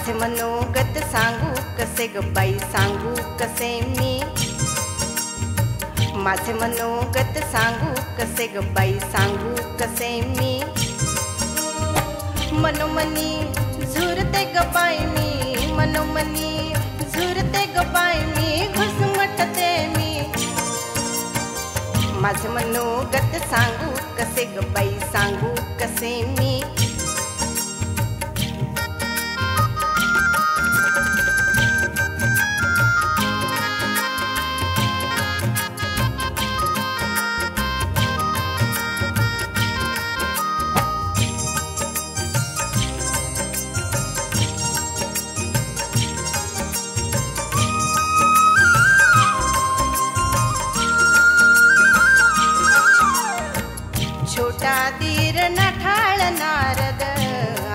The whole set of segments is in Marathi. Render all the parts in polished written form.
माझे मनोगत सांगू कसे ग बाई, सांगू कसे मी. माझे मनोगत सांगू कसे ग बाई, सांगू कसे मी. मनोमनी झुरते ग बाई मी, मनोमनी झुरते ग बाई मी, घुसमटते मी. माझे मनोगत सांगू कसे ग बाई, सांगू कसे मी. छोटा धीर नठाळ नारद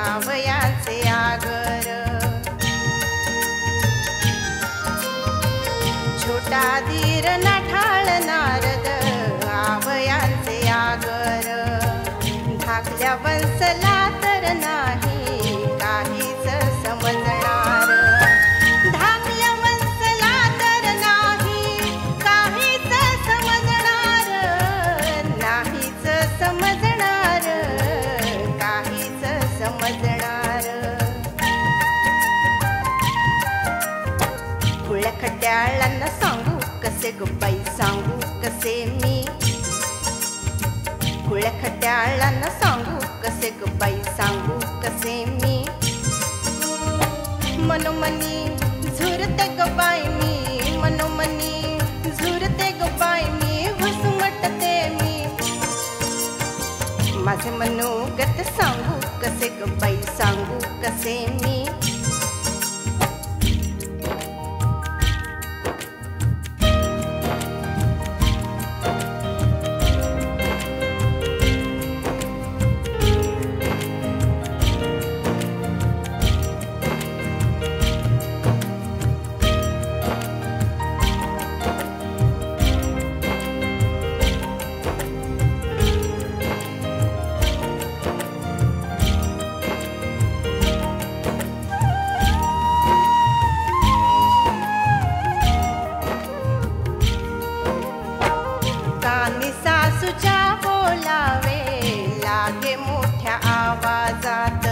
आवयाचे आगर, छोटा धीर नठाळ नारद आवयांचे आगर. धाकल्या वंसला तर नाही काहीच समजणार, धाकल्या वंसला तर नाही काहीच समजणार, नाहीच समजणार, काहीच समजणार. खुळखट्याळांना सांगू कसे ग बाई, सांगू कसे मी. खुळखट्याळांना सांगू कसे ग बाई, सांगू कसे मी. मनोमनी झुरते ग बाई मी, मनोमनी झुरते ग बाई मी, घुसमटते मी. माझे मनोगत सांगू कसे ग बाई, सांगू कसे मी. कानी सासूच्या बोलावे लागे मोठ्या आवाजात,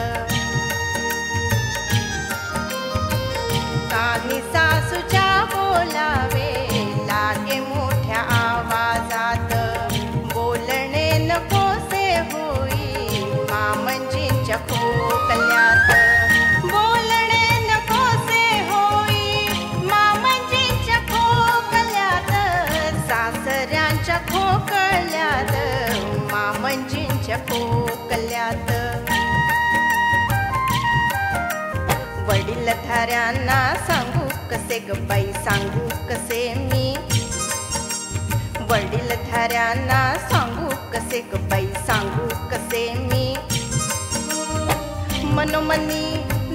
कानी सासूच्या बोलावे लागे मोठ्या आवाजात. बोलणे नकोसे होई मामंजींच्या खोकल्यात, बोलणे नकोसे होई मामंजींच्या खोकल्यात. सासऱ्यांच्या खोकल्यात, मामंजींच्या खोकल्यात. वडीलधाऱ्यांना सांगू कसे ग बाई, सांगू कसे मी. वडीलधाऱ्यांना सांगू कसे ग बाई, सांगू कसे मी. मनोमनी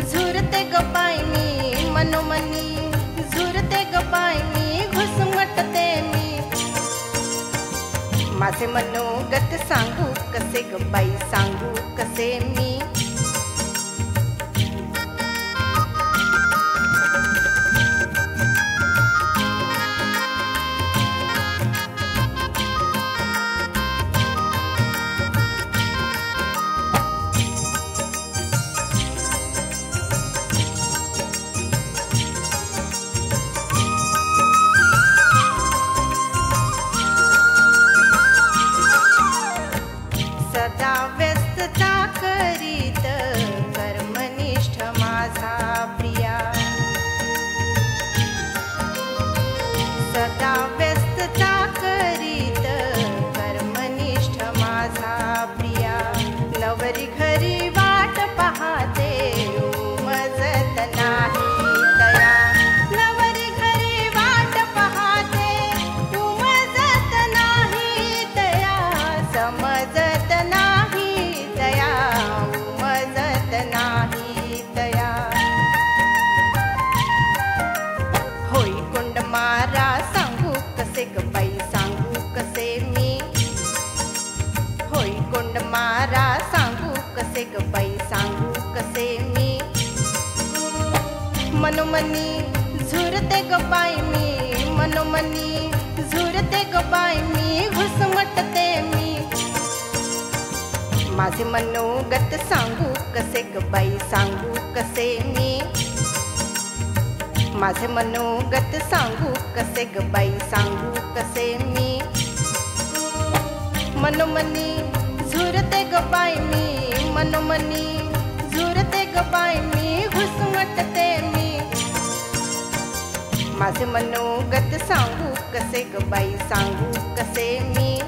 झुरते ग बाई मी, मनोमनी झुरते ग बाई मी, घुसमटते मी. माझे मनोगत सांगू कसे ग बाई, सांगू कसे मी. सदा व्यस्तता करीत कर्मनिष्ठ माझा प्रिया, सदा व्यस्तता करीत कर्मनिष्ठ माझा प्रिया. नवरी घरी वाट पाहते उमजत नाही तया, नवरी घरी वाट पाहते उमजत नाही तया. समजत नाही तया, उमजत नाही तया. होई कुंड मारा सांगू कसे ग बाई, सांगू कसे मी. होई कुंड मारा सांगू कसे ग बाई, सांगू कसे मी. मनोमनी झुरते ग बाई मी, मनोमनी झुरते ग बाई मी, घुसमटते मी. माझे मनोगत सांगू कसे ग बाई, सांगू कसे मी. माझे मनोगत सांगू कसे ग बाई, सांगू कसे मी. मनोमनी झुरते ग बाई मी, मनोमनी झुरते ग बाई मी, घुसमटते मी. माझे मनोगत सांगू कसे ग बाई, सांगू कसे मी.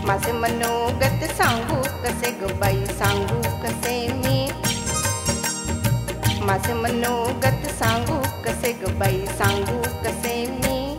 माझे मनोगत सांगू कसे ग बाई, सांगू कसे मी. माझे मनोगत सांगू कसे ग बाई, सांगू कसे मी.